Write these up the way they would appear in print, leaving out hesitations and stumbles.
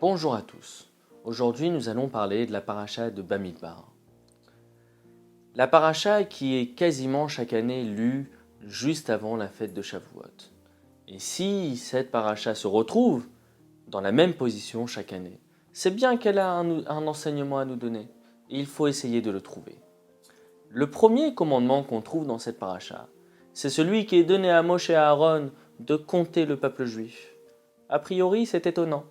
Bonjour à tous. Aujourd'hui, nous allons parler de la paracha de Bamidbar. La paracha qui est quasiment chaque année lue juste avant la fête de Shavuot. Et si cette paracha se retrouve dans la même position chaque année, c'est bien qu'elle a un enseignement à nous donner. Et il faut essayer de le trouver. Le premier commandement qu'on trouve dans cette paracha, c'est celui qui est donné à Moshe et à Aaron de compter le peuple juif. A priori, c'est étonnant.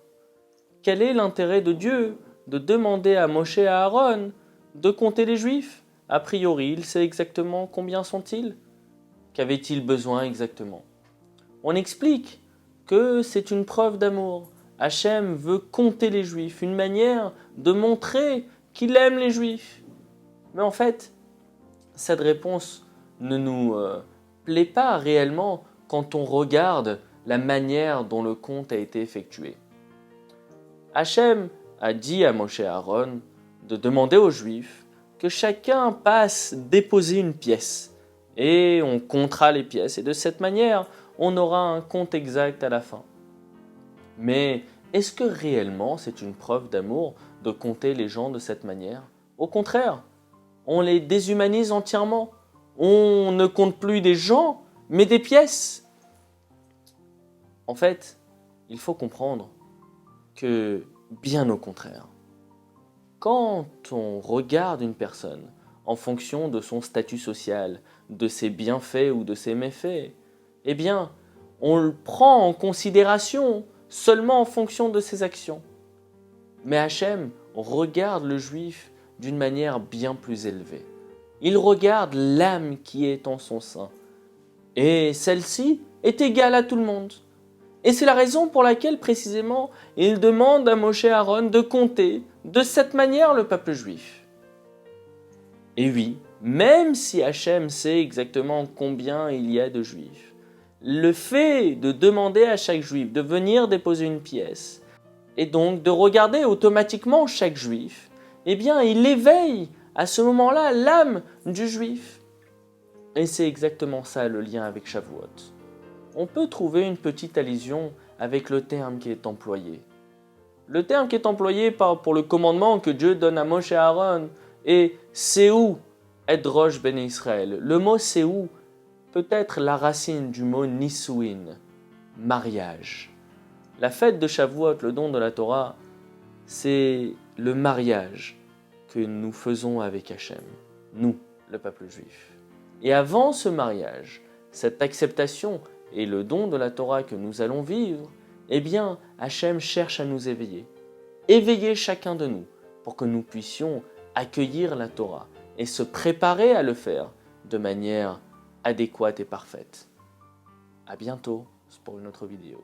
Quel est l'intérêt de Dieu de demander à Moshe et à Aaron de compter les Juifs? A priori, il sait exactement combien sont-ils. Qu'avait-il besoin exactement? On explique que c'est une preuve d'amour. Hachem veut compter les Juifs, une manière de montrer qu'il aime les Juifs. Mais en fait, cette réponse ne nous plaît pas réellement quand on regarde la manière dont le compte a été effectué. Hachem a dit à Moshe et Aaron de demander aux Juifs que chacun passe déposer une pièce et on comptera les pièces et de cette manière on aura un compte exact à la fin. Mais est-ce que réellement c'est une preuve d'amour de compter les gens de cette manière? Au contraire, on les déshumanise entièrement. On ne compte plus des gens mais des pièces. En fait, il faut comprendre que bien au contraire. Quand on regarde une personne en fonction de son statut social, de ses bienfaits ou de ses méfaits, eh bien, on le prend en considération seulement en fonction de ses actions. Mais Hachem regarde le juif d'une manière bien plus élevée. Il regarde l'âme qui est en son sein. Et celle-ci est égale à tout le monde. Et c'est la raison pour laquelle, précisément, il demande à Moshe et Aaron de compter de cette manière le peuple juif. Et oui, même si Hachem sait exactement combien il y a de juifs, le fait de demander à chaque juif de venir déposer une pièce, et donc de regarder automatiquement chaque juif, eh bien, il éveille à ce moment-là l'âme du juif. Et c'est exactement ça le lien avec Shavuot. On peut trouver une petite allusion avec le terme qui est employé. Le terme qui est employé pour le commandement que Dieu donne à Moshe et Aaron est Séou et Rosh Ben Israël. Le mot Séou peut être la racine du mot Nisuin, mariage. La fête de Shavuot, le don de la Torah, c'est le mariage que nous faisons avec Hachem, nous, le peuple juif. Et avant ce mariage, cette acceptation et le don de la Torah que nous allons vivre, eh bien, Hachem cherche à nous éveiller. Éveiller chacun de nous pour que nous puissions accueillir la Torah et se préparer à le faire de manière adéquate et parfaite. À bientôt pour une autre vidéo.